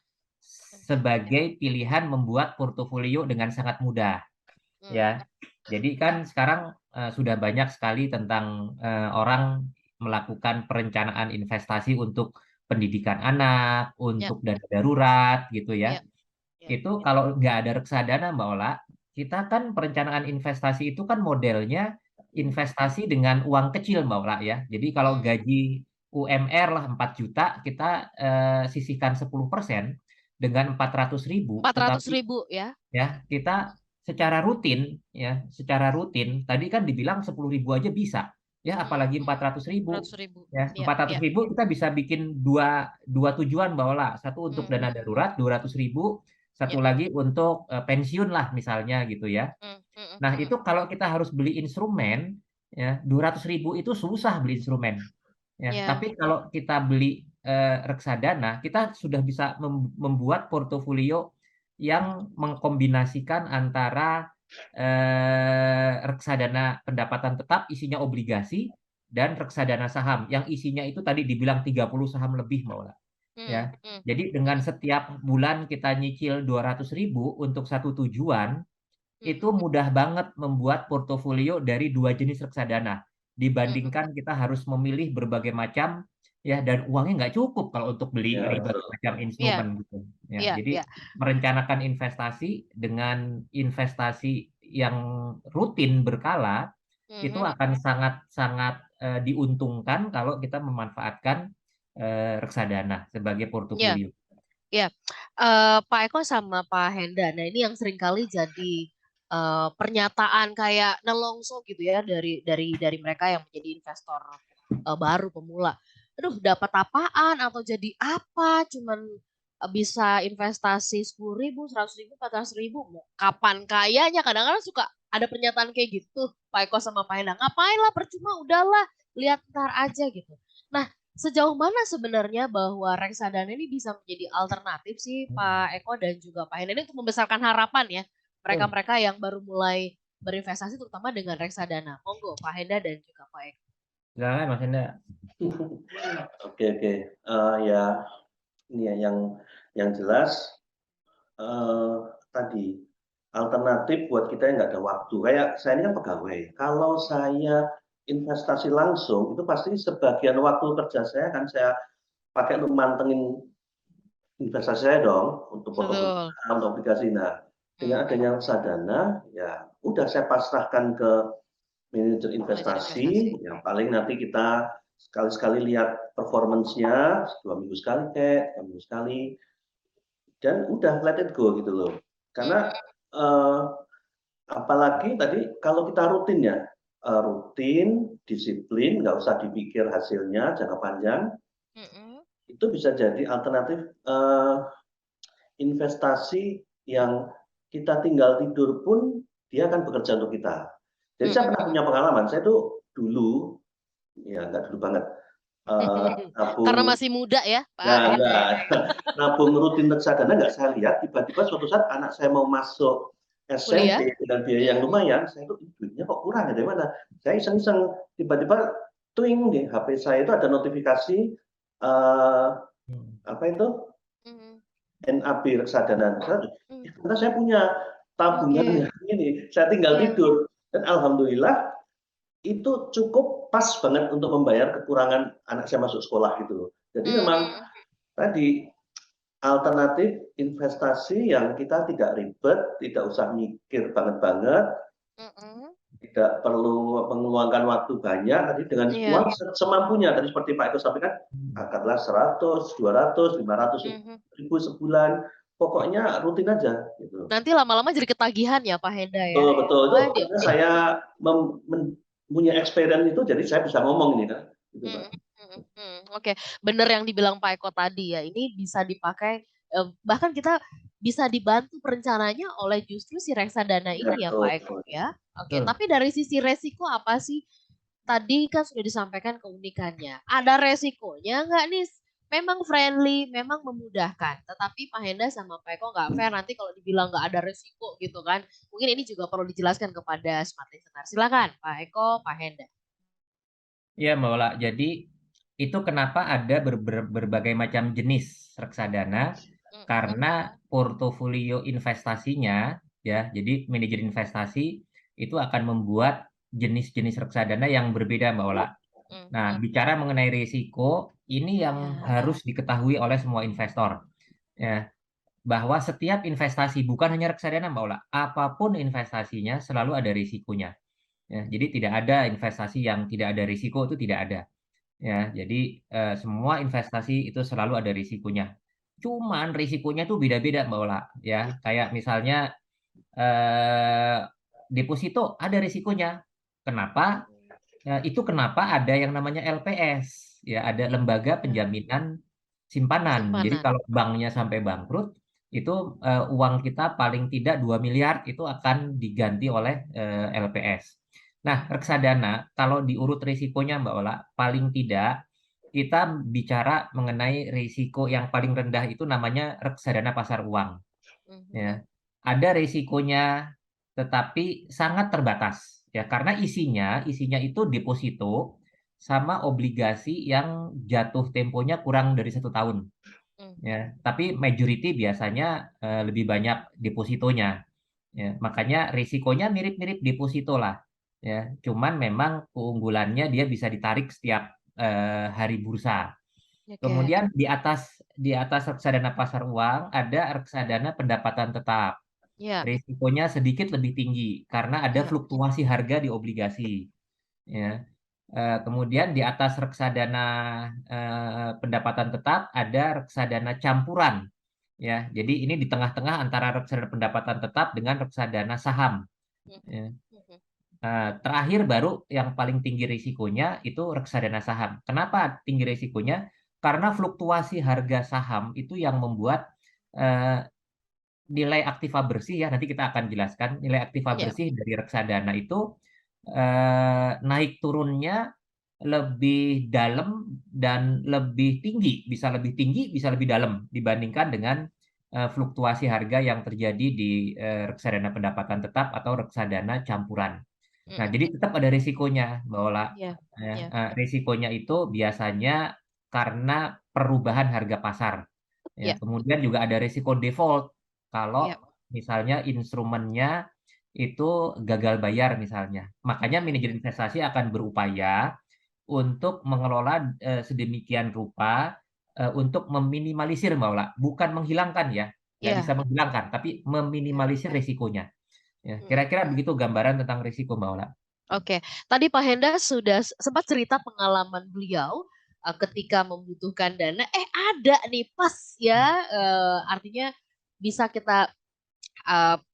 S2: sebagai pilihan membuat portofolio dengan sangat mudah ya. Jadi kan sekarang sudah banyak sekali tentang orang melakukan perencanaan investasi untuk pendidikan anak,
S1: Yap,
S2: untuk dana darurat gitu ya.
S1: yap, yap.
S2: Itu kalau nggak ada reksadana Mbak Ola, kita kan perencanaan investasi itu kan modelnya investasi dengan uang kecil Mbak Ola ya. Jadi kalau gaji UMR lah 4 juta, kita sisihkan 10% dengan 400.000,
S1: 400
S2: tetapi
S1: ribu ya.
S2: ya kita secara rutin tadi kan dibilang 10.000 aja bisa ya, apalagi 400.000
S1: 400 ribu.
S2: ya.
S1: Yap,
S2: 400.000 kita bisa bikin dua tujuan Mbak Ola, satu untuk dana darurat 200.000, satu
S1: Yap.
S2: lagi untuk pensiun lah misalnya gitu ya. Nah itu kalau kita harus beli instrumen ya, 200.000 itu susah beli instrumen ya.
S1: Ya.
S2: Tapi kalau kita beli reksadana, kita sudah bisa membuat portofolio yang mengkombinasikan antara reksadana pendapatan tetap isinya obligasi dan reksadana saham yang isinya itu tadi dibilang 30 saham lebih Mbak Ola ya. Jadi dengan setiap bulan kita nyicil 200.000 untuk satu tujuan, itu mudah banget membuat portofolio dari dua jenis reksadana dibandingkan kita harus memilih berbagai macam ya, dan uangnya nggak cukup kalau untuk beli
S3: Ya,
S2: berbagai
S3: betul.
S2: macam instrumen gitu ya.
S1: Iya,
S2: Jadi
S1: iya.
S2: merencanakan investasi dengan investasi yang rutin berkala itu akan sangat-sangat diuntungkan kalau kita memanfaatkan reksadana sebagai
S1: Iya,
S2: portofolio.
S1: iya. Pak Eko sama Pak Henda. Nah, ini yang seringkali jadi pernyataan kayak nelongso gitu ya dari mereka yang menjadi investor baru pemula. Aduh, dapat apaan atau jadi apa? Cuman bisa investasi 10.000, 100.000, 400.000. Mau kapan kayanya? Kadang-kadang suka ada pernyataan kayak gitu. Pak Eko sama Pak Henda. Ngapain lah, percuma, udahlah. Lihat ntar aja gitu. Nah, sejauh mana sebenarnya bahwa reksadana ini bisa menjadi alternatif sih Pak Eko dan juga Pak Henda ini untuk membesarkan harapan ya mereka-mereka yang baru mulai berinvestasi terutama dengan reksadana. Monggo Pak Henda dan juga Pak Eko.
S2: Silakan Mas Henda.
S3: Oke. Ya, ini ya yang jelas tadi alternatif buat kita yang nggak ada waktu. Kayak saya ini kan pegawai. Kalau saya investasi langsung, itu pasti sebagian waktu kerja saya kan saya pakai untuk mantengin investasi saya dong, untuk portofolio
S1: Betul.
S3: saham, untuk obligasi. Nah, dengan adanya reksadana, ya udah saya pasrahkan ke manajer investasi, yang paling nanti kita sekali-sekali lihat performance-nya, 2 minggu sekali kayak, 3 minggu sekali, dan udah let it go gitu loh. Karena apalagi tadi kalau kita rutin ya, rutin, disiplin, nggak usah dipikir hasilnya jangka panjang, itu bisa jadi alternatif investasi yang kita tinggal tidur pun dia akan bekerja untuk kita. Jadi saya pernah punya pengalaman, saya tuh dulu, ya nggak dulu banget,
S1: Karena
S3: nabung,
S1: masih muda ya Pak
S3: nah
S1: Henda.
S3: enggak, nabung rutin reksadana nggak saya lihat, tiba-tiba suatu saat anak saya mau masuk
S1: Kuliah.
S3: SMP dengan biaya yang lumayan, saya tuh duitnya kok kurang ya, dari mana? Saya iseng-iseng, tiba-tiba twing di HP saya itu ada notifikasi apa itu NAB reksadana. Karena saya punya tabungan ini, saya tinggal tidur dan alhamdulillah itu cukup pas banget untuk membayar kekurangan anak saya masuk sekolah gitu. Jadi memang tadi alternatif investasi yang kita tidak ribet, tidak usah mikir banget-banget, tidak perlu mengeluarkan waktu banyak, tadi dengan uang semampunya, tadi seperti Pak Eko sampaikan, angkatlah 100, 200, 500 ribu sebulan, pokoknya rutin aja. Gitu.
S1: Nanti lama-lama jadi ketagihan ya Pak Henda ya?
S3: Betul. Itu karena saya punya experience itu, jadi saya bisa ngomong ini kan. Gitu, Pak.
S1: Oke, benar yang dibilang Pak Eko tadi ya. Ini bisa dipakai bahkan kita bisa dibantu perencananya oleh justru si reksadana ini ya Pak Eko ya. Oke, tapi dari sisi resiko apa sih? Tadi kan sudah disampaikan keunikannya. Ada resikonya nggak nih memang friendly, memang memudahkan. Tetapi Pak Henda sama Pak Eko nggak fair nanti kalau dibilang nggak ada resiko gitu kan. Mungkin ini juga perlu dijelaskan kepada smart listener. Silakan Pak Eko, Pak Henda.
S2: Iya, Mbak Ola. Jadi itu kenapa ada berbagai macam jenis reksadana karena portofolio investasinya ya. Jadi manajer investasi itu akan membuat jenis-jenis reksadana yang berbeda, Mbak Ola. Nah, bicara mengenai risiko, ini yang harus diketahui oleh semua investor ya, bahwa setiap investasi bukan hanya reksadana, Mbak Ola, apapun investasinya selalu ada risikonya. Ya, jadi tidak ada investasi yang tidak ada risiko, itu tidak ada. Ya, jadi semua investasi itu selalu ada risikonya. Cuman risikonya tuh beda-beda, Mbak Ola. Ya, kayak misalnya deposito ada risikonya. Kenapa? Itu kenapa ada yang namanya LPS, ya ada lembaga penjaminan simpanan. Jadi
S1: Simpanan.
S2: kalau banknya sampai bangkrut, itu uang kita paling tidak 2 miliar itu akan diganti oleh LPS. Nah, reksadana kalau diurut risikonya Mbak Ola, paling tidak kita bicara mengenai risiko yang paling rendah itu namanya reksadana pasar uang. Ya. Ada risikonya tetapi sangat terbatas ya karena isinya itu deposito sama obligasi yang jatuh temponya kurang dari 1 tahun ya tapi majority biasanya lebih banyak depositonya ya makanya risikonya mirip-mirip deposito lah ya cuman memang keunggulannya dia bisa ditarik setiap hari bursa. Kemudian di atas reksadana pasar uang ada reksadana pendapatan tetap.
S1: Ya.
S2: Risikonya sedikit lebih tinggi karena ada fluktuasi harga di obligasi. Ya. Kemudian di atas reksadana pendapatan tetap ada reksadana campuran. Ya, jadi ini di tengah-tengah antara reksadana pendapatan tetap dengan reksadana saham. Ya. Terakhir baru yang paling tinggi risikonya itu reksadana saham. Kenapa tinggi risikonya? Karena fluktuasi harga saham itu yang membuat eh, nilai aktiva bersih ya nanti kita akan jelaskan nilai aktiva bersih dari reksadana itu naik turunnya lebih dalam dan lebih tinggi, bisa lebih tinggi, bisa lebih dalam dibandingkan dengan fluktuasi harga yang terjadi di reksadana pendapatan tetap atau reksadana campuran. Nah, jadi tetap ada risikonya, Mbak Ola. Ya, risikonya itu biasanya karena perubahan harga pasar. Ya, kemudian juga ada risiko default kalau misalnya instrumennya itu gagal bayar misalnya. Makanya manajer investasi akan berupaya untuk mengelola sedemikian rupa untuk meminimalisir Mbak Ola, bukan menghilangkan ya, nggak bisa menghilangkan, tapi meminimalisir risikonya. Ya, kira-kira begitu gambaran tentang risiko Mbak Ola.
S1: Oke, tadi Pak Henda sudah sempat cerita pengalaman beliau ketika membutuhkan dana, ada nih pas ya, artinya bisa kita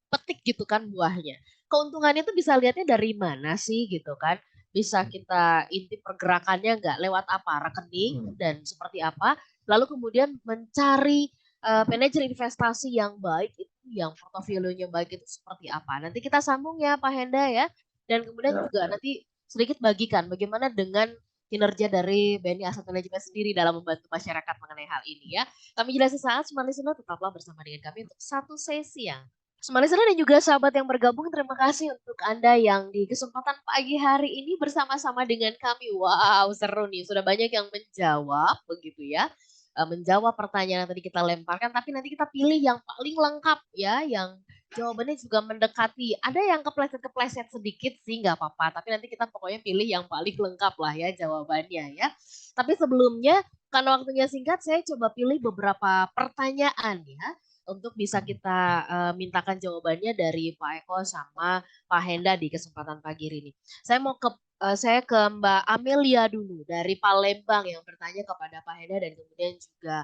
S1: petik gitu kan buahnya. Keuntungannya itu bisa lihatnya dari mana sih gitu kan? Bisa kita intip pergerakannya nggak lewat apa rekening dan seperti apa. Lalu kemudian mencari manajer investasi yang baik itu, yang portofolionya baik itu seperti apa. Nanti kita sambung ya Pak Henda ya. Dan kemudian juga nanti sedikit bagikan bagaimana dengan kinerja dari BNI Asset Management sendiri dalam membantu masyarakat mengenai hal ini ya. Kami jelasin saat Smart Listener tetaplah bersama dengan kami untuk satu sesi yang Smart Listener dan juga sahabat yang bergabung, terima kasih untuk Anda yang di kesempatan pagi hari ini bersama-sama dengan kami. Wow, seru nih. Sudah banyak yang menjawab begitu ya. Menjawab pertanyaan yang tadi kita lemparkan, tapi nanti kita pilih yang paling lengkap ya, yang jawabannya juga mendekati. Ada yang kepleset-kepleset sedikit sih, nggak apa-apa. Tapi nanti kita pokoknya pilih yang paling lengkap lah ya jawabannya ya. Tapi sebelumnya, karena waktunya singkat, saya coba pilih beberapa pertanyaan ya untuk bisa kita mintakan jawabannya dari Pak Eko sama Pak Henda di kesempatan pagi ini. Saya ke Mbak Amelia dulu dari Palembang yang bertanya kepada Pak Henda dan kemudian juga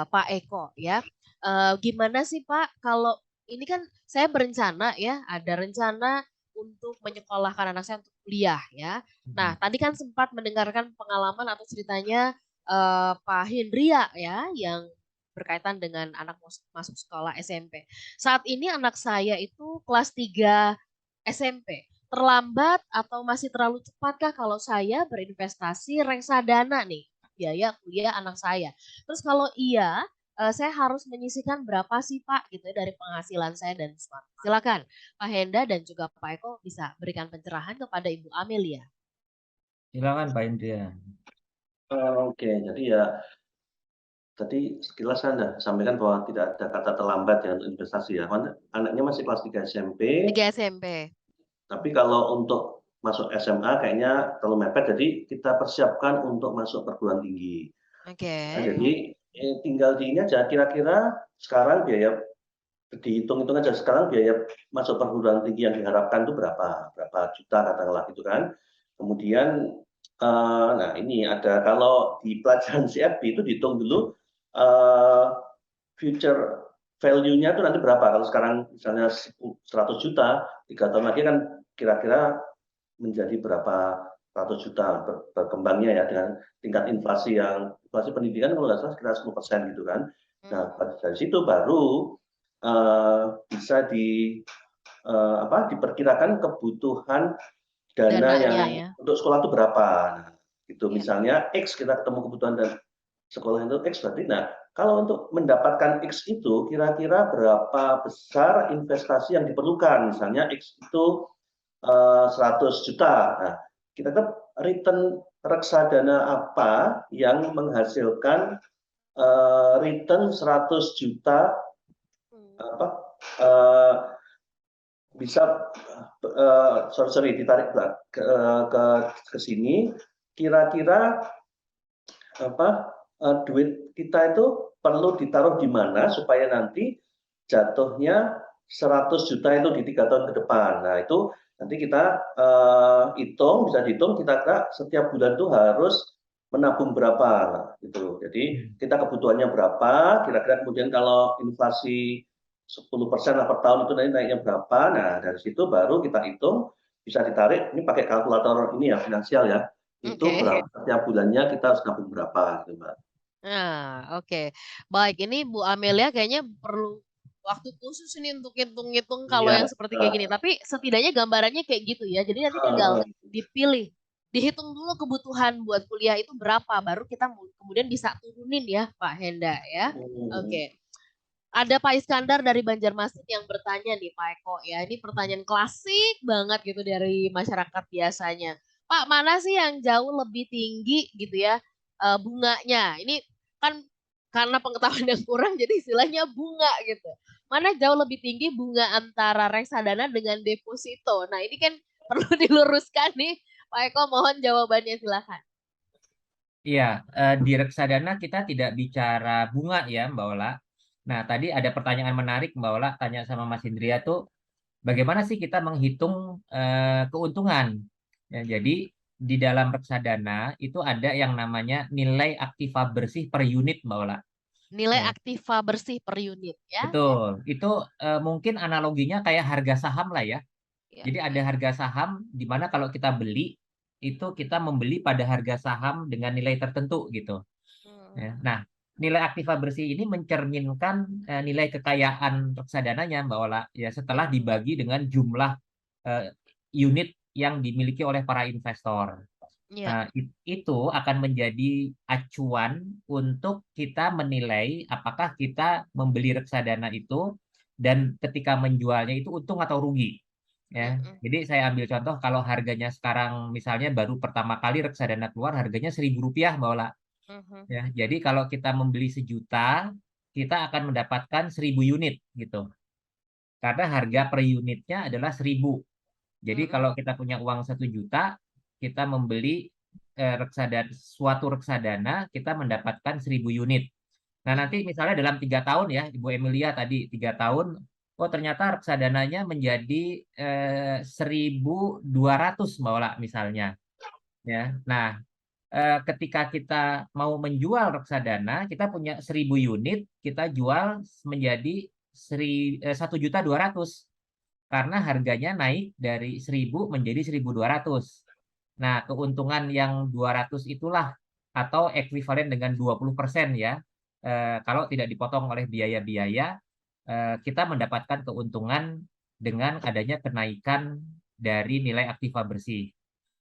S1: Pak Eko ya. Gimana sih Pak kalau ini kan saya berencana ya, ada rencana untuk menyekolahkan anak saya untuk kuliah ya. Nah, tadi kan sempat mendengarkan pengalaman atau ceritanya Pak Hendria ya yang berkaitan dengan anak masuk sekolah SMP. Saat ini anak saya itu kelas 3 SMP. Terlambat atau masih terlalu cepatkah kalau saya berinvestasi reksadana nih? biaya kuliah anak saya. Terus kalau iya, saya harus menyisihkan berapa sih Pak gitu ya dari penghasilan saya dan suami. Silakan Pak Henda dan juga Pak Eko bisa berikan pencerahan kepada Ibu Amelia.
S2: Silakan Pak Indria.
S3: Oke, jadi ya tadi sekilas Anda sampaikan bahwa tidak ada kata terlambat ya untuk investasi ya. Anaknya masih kelas 3 SMP,
S1: 3 SMP.
S3: tapi kalau untuk masuk SMA kayaknya terlalu mepet, jadi kita persiapkan untuk masuk perguruan tinggi.
S1: Oke.
S3: Nah, jadi tinggal di ini aja kira-kira sekarang biaya dihitung-hitung aja sekarang biaya masuk perguruan tinggi yang diharapkan itu berapa juta katakanlah gitu kan. Kemudian nah ini ada kalau di pelajaran CFP itu dihitung dulu future value-nya itu nanti berapa. Kalau sekarang misalnya 100 juta, 3 tahun lagi kan kira-kira menjadi berapa ratus juta berkembangnya ya dengan tingkat inflasi pendidikan kalau nggak salah sekitar 10% gitu kan. Nah, dari situ baru bisa diperkirakan kebutuhan dana yang
S1: Ya.
S3: untuk sekolah itu berapa. Nah, gitu.
S1: Ya.
S3: Misalnya X kita ketemu kebutuhan dan sekolah itu X berarti. Nah, kalau untuk mendapatkan X itu kira-kira berapa besar investasi yang diperlukan. Misalnya X itu 100 juta. Nah, kita return reksadana apa yang menghasilkan return 100 juta apa bisa ditarik ke sini kira-kira duit kita itu perlu ditaruh di mana supaya nanti jatuhnya 100 juta itu di 3 tahun ke depan. Nah, itu nanti kita bisa dihitung kita setiap bulan itu harus menabung berapa gitu. Jadi kita kebutuhannya berapa, kira-kira kemudian kalau inflasi 10% per tahun itu nanti naiknya berapa. Nah, dari situ baru kita hitung bisa ditarik ini pakai kalkulator ini ya finansial ya. Itu berapa setiap bulannya kita harus nabung berapa gitu, Mbak.
S1: Nah, oke. Baik, ini Bu Amelia kayaknya perlu waktu khusus ini untuk hitung-hitung kalau
S3: Iya,
S1: yang seperti kayak gini. Tapi setidaknya gambarannya kayak gitu ya. Jadi nanti tinggal dipilih, dihitung dulu kebutuhan buat kuliah itu berapa, baru kita kemudian bisa turunin ya, Pak Henda ya. Oke. Ada Pak Iskandar dari Banjarmasin yang bertanya nih, Pak Eko ya. Ini pertanyaan klasik banget gitu dari masyarakat biasanya. Pak, mana sih yang jauh lebih tinggi gitu ya bunganya? Ini kan karena pengetahuan yang kurang jadi istilahnya bunga gitu. Mana jauh lebih tinggi bunga antara reksadana dengan deposito? Nah, ini kan perlu diluruskan nih. Pak Eko mohon jawabannya silakan.
S2: Iya, di reksadana kita tidak bicara bunga ya, Mbak Ola. Nah, tadi ada pertanyaan menarik Mbak Ola tanya sama Mas Indria tuh, bagaimana sih kita menghitung keuntungan? Ya, jadi di dalam reksadana itu ada yang namanya nilai aktiva bersih per unit, Mbak Ola.
S1: Nilai
S2: Ya,
S1: aktiva bersih per unit ya.
S2: betul. Itu mungkin analoginya kayak harga saham lah ya.
S1: Ya.
S2: Jadi ada harga saham di mana kalau kita beli itu kita membeli pada harga saham dengan nilai tertentu gitu. Ya. Nah, nilai aktiva bersih ini mencerminkan nilai kekayaan reksadananya, Mbak Ola, ya setelah dibagi dengan jumlah eh, unit yang dimiliki oleh para investor.
S1: Ya.
S2: Nah, itu akan menjadi acuan untuk kita menilai apakah kita membeli reksadana itu dan ketika menjualnya itu untung atau rugi. Ya, jadi saya ambil contoh kalau harganya sekarang misalnya baru pertama kali reksadana keluar harganya Rp1.000 Mbak Ola. Ya, jadi kalau kita membeli 1 juta, kita akan mendapatkan 1.000 unit gitu. Karena harga per unitnya adalah 1.000. Jadi kalau kita punya uang 1 juta, kita membeli suatu reksadana, kita mendapatkan 1.000 unit. Nah, nanti misalnya dalam 3 tahun ya, Ibu Emilia tadi 3 tahun, oh ternyata reksadananya menjadi 1.200 Mbak Ola misalnya. Ya, nah ketika kita mau menjual reksadana, kita punya 1.000 unit, kita jual menjadi 1.200.000 karena harganya naik dari 1.000 menjadi 1.200. Nah, keuntungan yang 200 itulah atau ekuivalen dengan 20% ya. Kalau tidak dipotong oleh biaya-biaya, kita mendapatkan keuntungan dengan adanya kenaikan dari nilai aktiva bersih.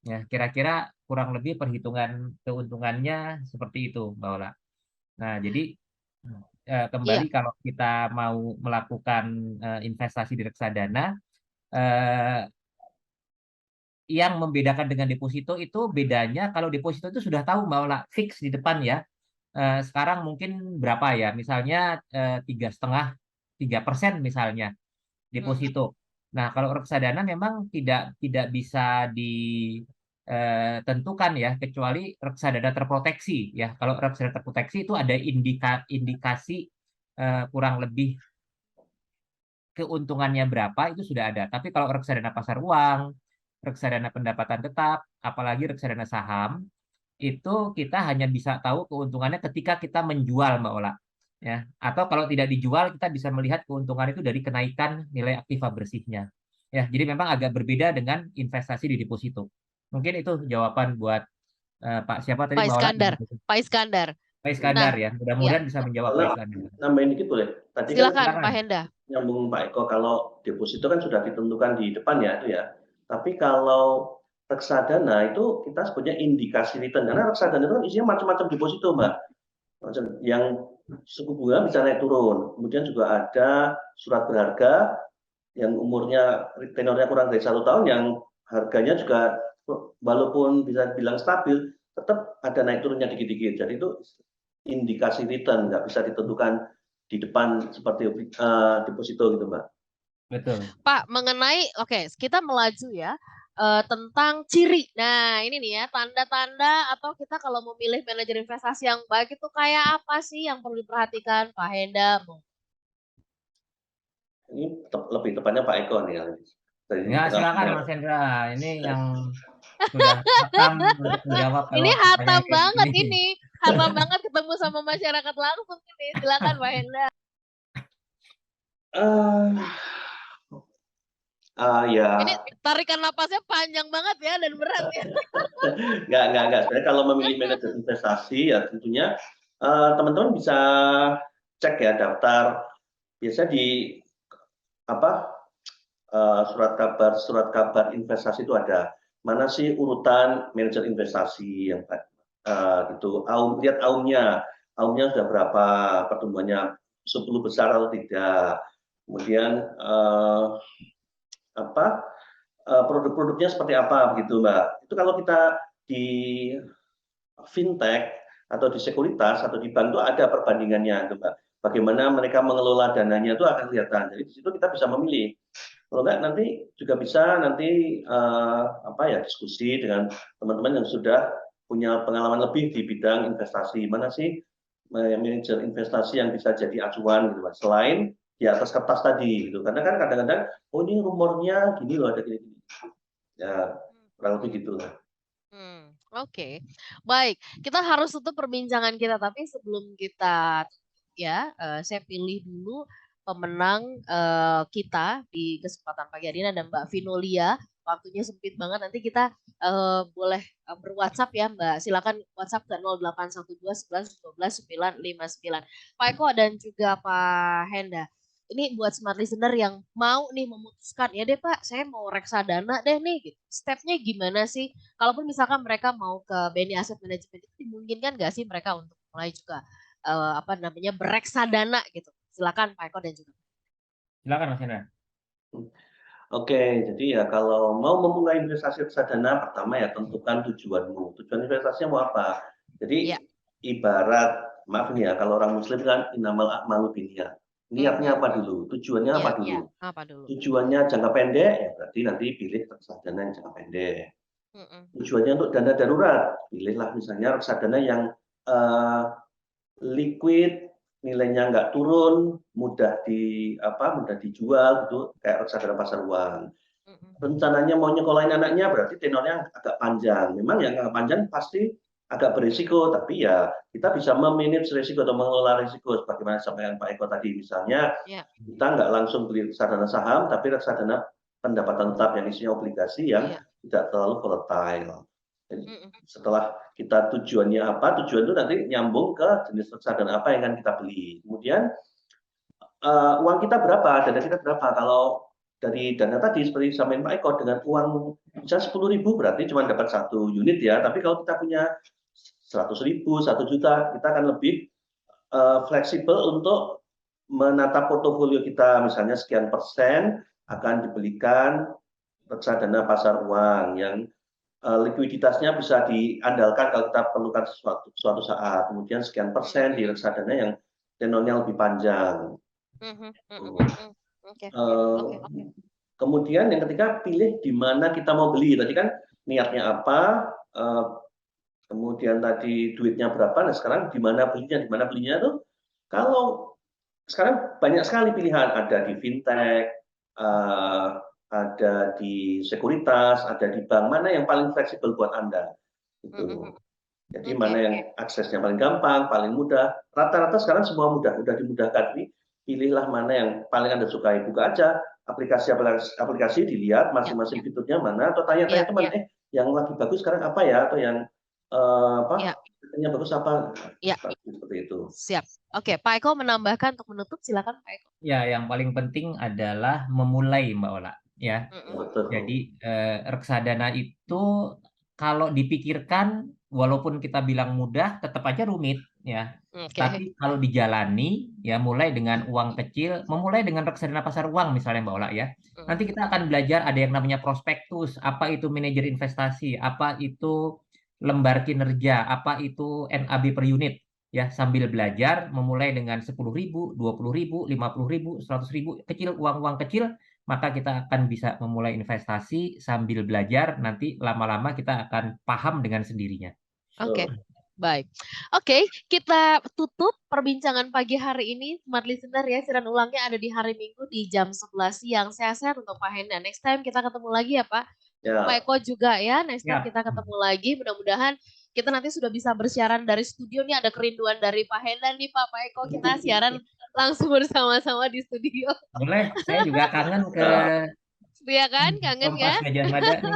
S2: Ya, kira-kira kurang lebih perhitungan keuntungannya seperti itu, Mbak Ola. Nah, jadi kembali
S1: Iya.
S2: kalau kita mau melakukan investasi di reksadana, eh, yang membedakan dengan deposito itu bedanya kalau deposito itu sudah tahu Mbak Ola, fix di depan ya. Sekarang mungkin berapa ya? Misalnya 3,5-3% misalnya deposito. Nah, kalau reksadana memang tidak bisa ditentukan ya, kecuali reksadana terproteksi ya. Kalau reksadana terproteksi itu ada indikasi kurang lebih keuntungannya berapa itu sudah ada. Tapi kalau reksadana pasar uang, reksadana pendapatan tetap, apalagi reksadana saham, itu kita hanya bisa tahu keuntungannya ketika kita menjual, Mbak Ola. Ya, atau kalau tidak dijual, kita bisa melihat keuntungan itu dari kenaikan nilai aktiva bersihnya. Ya, jadi memang agak berbeda dengan investasi di deposito. Mungkin itu jawaban buat Pak siapa tadi
S1: Pak
S2: Mbak Ola?
S1: Iskandar. Pak Iskandar.
S2: Pak
S1: Nah,
S2: Iskandar ya.
S1: ya,
S2: Mudah-mudahan bisa menjawab Pak
S3: Kalau
S2: Iskandar.
S3: nambahin dikit boleh. Tadi kan
S1: silakan Pak
S2: Silakan.
S1: Henda.
S3: nyambung Pak Eko, kalau deposito kan sudah ditentukan di depan ya itu ya. Tapi kalau reksadana itu kita sebutnya indikasi return, karena reksadana itu kan isinya macam-macam deposito, Mbak. Yang suku bunga bisa naik turun. Kemudian juga ada surat berharga yang umurnya tenornya kurang dari 1 tahun, yang harganya juga walaupun bisa bilang stabil, tetap ada naik turunnya dikit-dikit. Jadi itu indikasi return, nggak bisa ditentukan di depan seperti deposito gitu, Mbak.
S2: Betul.
S1: Pak, mengenai, oke, kita melaju ya, tentang ciri. Nah, ini nih ya, tanda-tanda atau kita kalau memilih manajer investasi yang baik itu kayak apa sih yang perlu diperhatikan, Pak Henda?
S3: Ini lebih tepatnya Pak Eko nih yang dari
S2: Ya, silakan
S3: pengalaman.
S2: Mas Hendra. Ini yang sudah hatam untuk menjawab
S1: Ini
S2: kalau
S1: hatam
S2: pertanyaan kayak
S1: banget
S2: gini.
S1: ini. Hatam banget ketemu sama masyarakat langsung ini. Silakan Pak Henda. Ini
S3: Ya,
S1: tarikan napasnya panjang banget ya dan berat ya.
S3: nggak. Sebenarnya kalau memilih manajer investasi ya tentunya teman-teman bisa cek ya daftar. Biasa di apa surat kabar investasi itu ada mana sih urutan manajer investasi yang gitu. Lihat aumnya sudah berapa, pertumbuhannya 10 besar atau tidak. Kemudian produk-produknya seperti apa begitu, Mbak. Itu kalau kita di fintech atau di sekuritas atau di bank itu ada perbandingannya, gitu, Mbak. Bagaimana mereka mengelola dananya itu akan kelihatan. Jadi di situ kita bisa memilih. Kalau enggak nanti juga bisa nanti diskusi dengan teman-teman yang sudah punya pengalaman lebih di bidang investasi. Mana sih manajer investasi yang bisa jadi acuan gitu, Mas. Selain di atas kertas tadi gitu. Karena kan kadang-kadang ini rumornya gini loh, ada gini-gini. Ya, kurang lebih gitu lah.
S1: Oke. Baik, kita harus tutup perbincangan kita, tapi sebelum kita ya, saya pilih dulu pemenang kita di kesempatan pagi hari ini ada Mbak Vinolia. Waktunya sempit banget. Nanti kita boleh ber-WhatsApp ya, Mbak. Silakan WhatsApp ke 0812 11 12 959. Pak Eko dan juga Pak Henda. Ini buat smart listener yang mau nih memutuskan, ya deh Pak, saya mau reksadana deh nih. Gitu. Stepnya gimana sih? Kalaupun misalkan mereka mau ke BNI Asset Management itu dimungkinkan nggak sih mereka untuk mulai juga bereksadana gitu. Silakan Pak Eko dan juga.
S2: Silakan Mas Hendra.
S3: Oke, jadi ya kalau mau memulai investasi reksadana, pertama ya tentukan tujuanmu. Tujuan investasinya mau apa?
S1: Ya.
S3: Jadi ibarat, maaf nih ya, kalau orang muslim kan innamal a'malu binniyat. Niatnya apa dulu? Tujuannya apa
S1: Ya,
S3: dulu?
S1: apa dulu?
S3: Tujuannya jangka pendek, ya berarti nanti pilih reksadana yang jangka pendek. Tujuannya untuk dana darurat, pilihlah misalnya reksadana yang liquid, nilainya nggak turun, mudah dijual gitu, kayak reksadana pasar uang. Rencananya mau nyekolahin anaknya berarti tenornya agak panjang. Memang yang agak panjang pasti agak berisiko, tapi ya kita bisa memanage risiko atau mengelola risiko sebagaimana sampaikan Pak Eko tadi. Misalnya kita nggak langsung beli reksadana saham, tapi reksadana pendapatan tetap yang isinya obligasi yang tidak terlalu volatile. Jadi setelah kita tujuan itu nanti nyambung ke jenis reksadana apa yang akan kita beli. Kemudian uang kita berapa, dana kita berapa. Kalau dari dana tadi seperti disampaikan Pak Eko, dengan uang misalnya 10.000 berarti cuma dapat 1 unit ya, tapi kalau kita punya 100.000, 1 juta, kita akan lebih fleksibel untuk menata portofolio kita, misalnya sekian persen akan dibelikan reksadana pasar uang yang likuiditasnya bisa diandalkan kalau kita perlukan suatu saat. Kemudian sekian persen di reksadana yang tenornya lebih panjang.
S1: Oke.
S3: Kemudian yang ketiga, pilih di mana kita mau beli. Tadi kan niatnya apa, kemudian tadi duitnya berapa, nah sekarang di mana belinya tuh. Kalau sekarang banyak sekali pilihan, ada di fintech, ada di sekuritas, ada di bank, mana yang paling fleksibel buat Anda. Gitu. Jadi mana yang aksesnya paling gampang, paling mudah. Rata-rata sekarang semua mudah, dimudahkan. Pilihlah mana yang paling Anda sukai. Buka aja aplikasi, dilihat masing-masing fiturnya mana, atau tanya-tanya teman, yang lagi bagus sekarang apa ya, atau yang fiturnya bagus apa. Seperti itu.
S1: Siap. Oke, Pak Eko menambahkan untuk menutup, silakan Pak Eko.
S2: Ya, yang paling penting adalah memulai, Mbak Ola. Ya,
S3: Betul.
S2: jadi reksadana itu kalau dipikirkan, walaupun kita bilang mudah, tetap aja rumit, ya. Tapi kalau dijalani, ya mulai dengan uang kecil, memulai dengan reksadana pasar uang misalnya Mbak Ola ya. Nanti kita akan belajar ada yang namanya prospektus, apa itu manajer investasi, apa itu lembar kinerja, apa itu NAB per unit. Ya, sambil belajar memulai dengan 10.000, 20.000, 50.000, 100.000 kecil, uang-uang kecil, maka kita akan bisa memulai investasi sambil belajar, nanti lama-lama kita akan paham dengan sendirinya.
S1: Oke. Baik. Oke, kita tutup perbincangan pagi hari ini. Smart Listener ya, siaran ulangnya ada di hari Minggu di jam 11 siang. Sehat-sehat untuk Pak Henda. Next time kita ketemu lagi ya Pak. Pak Eko juga ya, next time kita ketemu lagi. Mudah-mudahan kita nanti sudah bisa bersiaran dari studio. Nih ada kerinduan dari Pak Henda nih Pak Eko. Kita siaran langsung bersama-sama di studio.
S2: Boleh, saya juga kangen ke...
S1: Iya kan, kangen ya?
S2: Gajah Mada nih.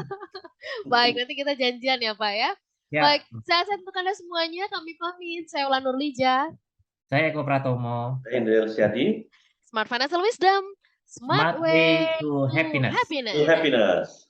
S1: Baik, nanti kita janjian ya Pak ya. Baik, sehat-sehat untuk Anda semuanya. Kami pamit. Saya Ola Nurlija.
S2: Saya Eko Pratomo.
S3: Saya Indra Syadi.
S1: Smart Financial Wisdom. Smart way to happiness.
S3: To happiness.